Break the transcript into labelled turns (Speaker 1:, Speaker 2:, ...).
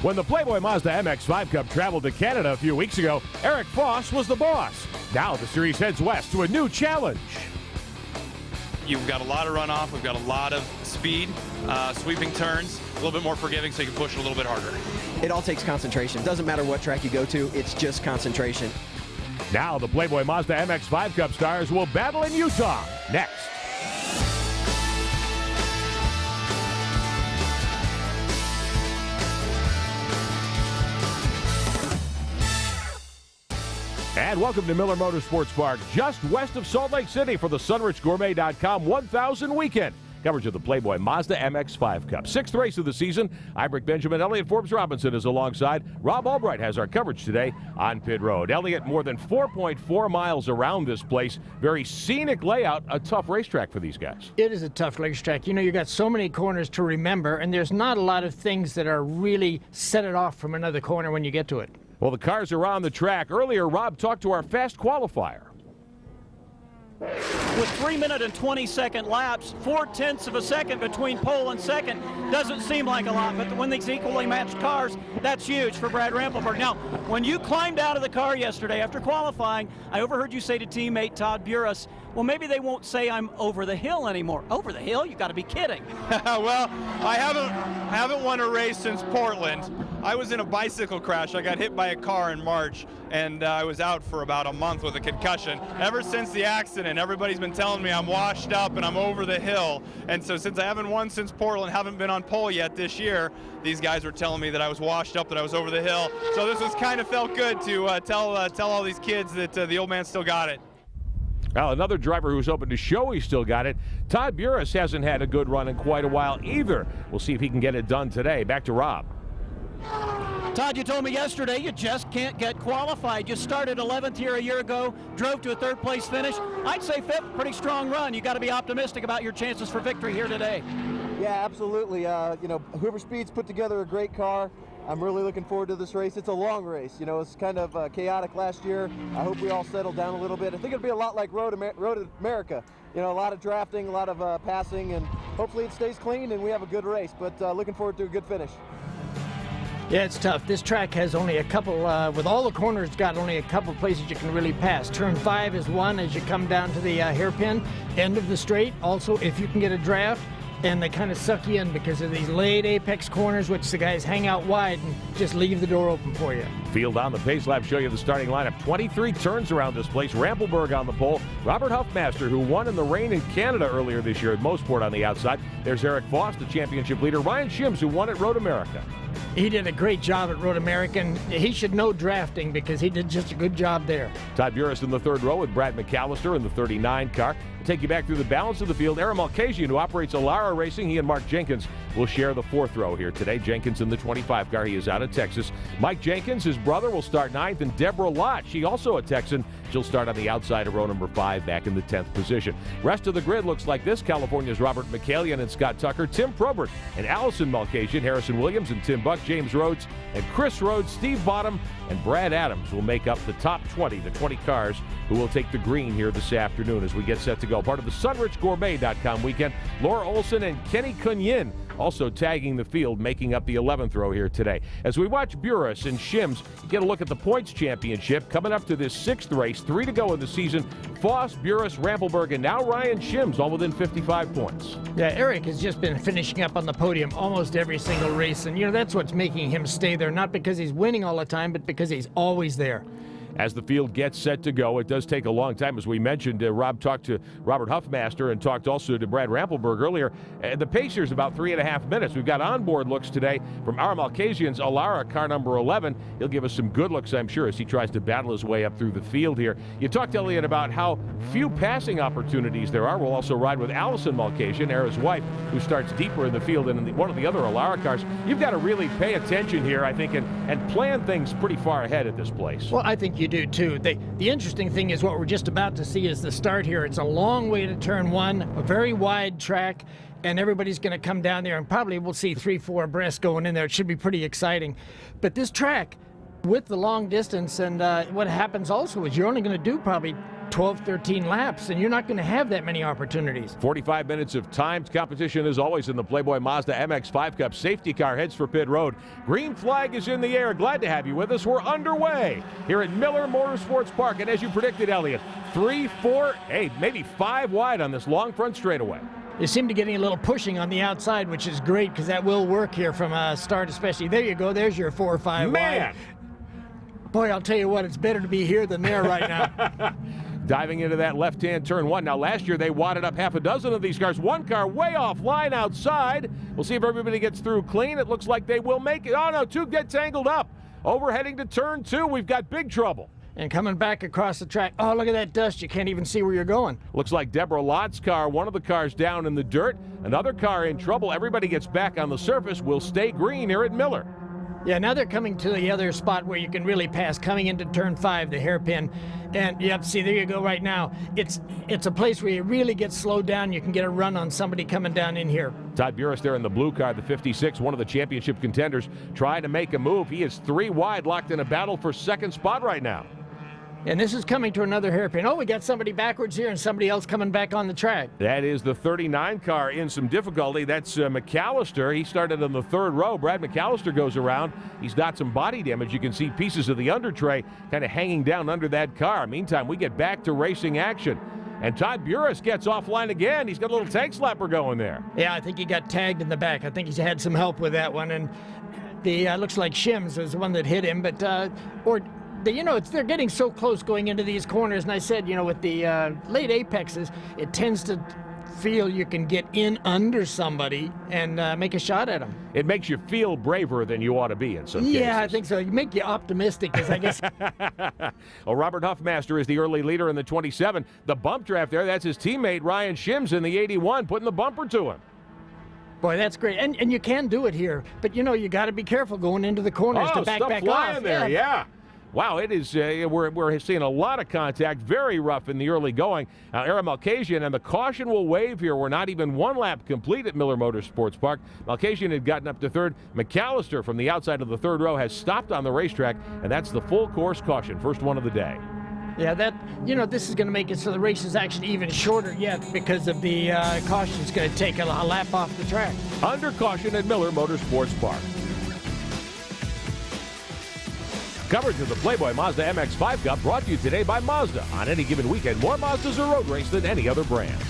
Speaker 1: When the Playboy Mazda MX-5 Cup traveled to Canada a few weeks ago, Eric Foss was the boss. Now the series heads west to a new challenge.
Speaker 2: You've got a lot of runoff, we've got a lot of speed, sweeping turns, a little bit more forgiving so you can push it a little bit harder.
Speaker 3: It all takes concentration. Doesn't matter what track you go to, it's just concentration.
Speaker 1: Now the Playboy Mazda MX-5 Cup stars will battle in Utah next. And welcome to Miller Motorsports Park, just west of Salt Lake City for the SunrichGourmet.com 1000 weekend. Coverage of the Playboy Mazda MX-5 Cup. Sixth race of the season. I'm Rick Benjamin. Elliott Forbes Robinson is alongside. Rob Albright has our coverage today on Pit Road. Elliott, more than 4.4 miles around this place. Very scenic layout. A tough racetrack for these guys.
Speaker 4: It is a tough racetrack. You know, you got so many corners to remember, and there's not a lot of things that are really set it off from another corner when you get to it.
Speaker 1: Well, the cars are on the track. Earlier, Rob talked to our fast qualifier.
Speaker 5: With 3-minute and 20-second laps, 0.4 of a second between pole and second doesn't seem like a lot, but when these equally matched cars, that's huge for Brad Rampelberg. Now, when you climbed out of the car yesterday after qualifying, I overheard you say to teammate Todd Burris, well, maybe they won't say I'm over the hill anymore. Over the hill? You got to be kidding.
Speaker 2: Well, I haven't won a race since Portland. I was in a bicycle crash. I got hit by a car in March, and I was out for about a month with a concussion. Ever since the accident, everybody's been telling me I'm washed up and I'm over the hill. And so since I haven't won since Portland, haven't been on pole yet this year, these guys were telling me that I was washed up, that I was over the hill. So this was kind of felt good to tell all these kids that the old man still got it.
Speaker 1: Well, another driver who's hoping to show he still got it. Todd Burris hasn't had a good run in quite a while either. We'll see if he can get it done today. Back to Rob.
Speaker 5: Todd, you told me yesterday you just can't get qualified. You started 11th here a year ago, drove to a third-place finish. I'd say fifth, pretty strong run. You got to be optimistic about your chances for victory here today.
Speaker 6: Yeah, absolutely. You know, Hoover Speed's put together a great car. I'm really looking forward to this race. It's a long race. You know, it's kind of chaotic last year. I hope we all settle down a little bit. I think it'll be a lot like Road America. You know, a lot of drafting, a lot of passing, and hopefully it stays clean and we have a good race. But looking forward to a good finish.
Speaker 4: Yeah, it's tough. This track has only a couple, with all the corners, got only a couple places you can really pass. Turn 5 is one as you come down to the hairpin, end of the straight. Also, if you can get a draft, and they kind of suck you in because of these late apex corners, which the guys hang out wide and just leave the door open for you.
Speaker 1: Field on the pace lap show you the starting lineup. 23 turns around this place. Rampelberg on the pole. Robert Huffmaster, who won in the rain in Canada earlier this year at Motorsports on the outside. There's Eric Foss, the championship leader. Ryan Shims, who won at Road America.
Speaker 4: He did a great job at Road America, and he should know drafting because he did just a good job there.
Speaker 1: Todd Burris in the third row with Brad McAllister in the 39 car. We'll take you back through the balance of the field. Aaron Malkasian, who operates Alara Racing, he and Mark Jenkins will share the fourth row here today. Jenkins in the 25 car. He is out of Texas. Mike Jenkins, his brother, will start 9th, and Deborah Lott, she also a Texan. She'll start on the outside of row number 5, back in the 10th position. Rest of the grid looks like this. California's Robert McCallion and Scott Tucker, Tim Probert and Allison Malkasian, Harrison Williams and Tim Buck, James Rhodes and Chris Rhodes, Steve Bottom and Brad Adams will make up the top 20, the 20 cars who will take the green here this afternoon as we get set to go. Part of the SunrichGourmet.com weekend. Laura Olson and Kenny Cunyin also tagging the field, making up the 11th row here today. As we watch Burris and Shims get a look at the points championship coming up to this 6th race, 3 to go in the season. Foss, Burris, Rampelberg, and now Ryan Shims all within 55 points.
Speaker 4: Yeah, Eric has just been finishing up on the podium almost every single race, and you know that's what's making him stay there, not because he's winning all the time, but because he's always there.
Speaker 1: As the field gets set to go, it does take a long time. As we mentioned, Rob talked to Robert Huffmaster and talked also to Brad Rampelberg earlier. The pace here is about 3.5 minutes. We've got onboard looks today from Aaron Malkasian's Alara, car number 11. He'll give us some good looks, I'm sure, as he tries to battle his way up through the field here. You talked, Elliott, about how few passing opportunities there are. We'll also ride with Allison Malkasian, Aaron's wife, who starts deeper in the field than in one of the other Alara cars. You've got to really pay attention here, I think, and plan things pretty far ahead at this place.
Speaker 4: Well, I think you do too. The interesting thing is what we're just about to see is the start here. It's a long way to turn 1, a very wide track, and everybody's going to come down there, and probably we'll see 3-4 abreast going in there. It should be pretty exciting. But this track, with the long distance, and what happens also is you're only going to do probably 12, 13 laps, and you're not going to have that many opportunities.
Speaker 1: 45 minutes of timed competition as always in the Playboy Mazda MX-5 Cup. Safety car heads for pit road. Green flag is in the air. Glad to have you with us. We're underway here at Miller Motorsports Park. And as you predicted, Elliott, 3, 4, 8, maybe 5 wide on this long front straightaway.
Speaker 4: They seem to be getting a little pushing on the outside, which is great because that will work here from start especially. There you go. There's your 4 or 5
Speaker 1: Man!
Speaker 4: wide. Boy, I'll tell you what, it's better to be here than there right now.
Speaker 1: Diving into that left-hand turn 1. Now, last year they wadded up half a dozen of these cars. One car way off line outside. We'll see if everybody gets through clean. It looks like they will make it. Oh, no, 2 get tangled up. Over heading to turn 2. We've got big trouble.
Speaker 4: And coming back across the track, oh, look at that dust. You can't even see where you're going.
Speaker 1: Looks like Deborah Lott's car, one of the cars down in the dirt. Another car in trouble. Everybody gets back on the surface. We'll stay green here at Miller.
Speaker 4: Yeah, now they're coming to the other spot where you can really pass, coming into turn 5, the hairpin. And you have to see, there you go right now. It's a place where you really get slowed down. You can get a run on somebody coming down in here.
Speaker 1: Todd Burris there in the blue car, the 56, one of the championship contenders, trying to make a move. He is 3 wide, locked in a battle for second spot right now.
Speaker 4: And this is coming to another hairpin. Oh, we got somebody backwards here and somebody else coming back on the track.
Speaker 1: That is the 39 car in some difficulty. That's McAllister. He started in the 3rd row. Brad McAllister goes around. He's got some body damage. You can see pieces of the under tray kind of hanging down under that car. Meantime, we get back to racing action. And Todd Burris gets offline again. He's got a little tank slapper going there.
Speaker 4: Yeah, I think he got tagged in the back. I think he's had some help with that one. And the looks like Shims is the one that hit him. But, they're getting so close going into these corners. And I said, with the late apexes, it tends to feel you can get in under somebody and make a shot at them.
Speaker 1: It makes you feel braver than you ought to be in some cases.
Speaker 4: Yeah, I think so. You make you optimistic, because I guess.
Speaker 1: Well, Robert Huffmaster is the early leader in the 27. The bump draft there, that's his teammate Ryan Shims in the 81, putting the bumper to him.
Speaker 4: Boy, that's great. And you can do it here. But, you got to be careful going into the corners to back
Speaker 1: flying
Speaker 4: off.
Speaker 1: There, yeah. Wow, it is. We're seeing a lot of contact, very rough in the early going. Aaron Malkasian, and the caution will wave here. We're not even 1 lap complete at Miller Motorsports Park. Malkasian had gotten up to 3rd. McAllister from the outside of the 3rd row has stopped on the racetrack, and that's the full course caution, first one of the day.
Speaker 4: Yeah, this is going to make it so the race is actually even shorter yet because of the caution. It's going to take a lap off the track.
Speaker 1: Under caution at Miller Motorsports Park. Coverage of the Playboy Mazda MX-5 Cup brought to you today by Mazda. On any given weekend, more Mazdas are road race than any other brand.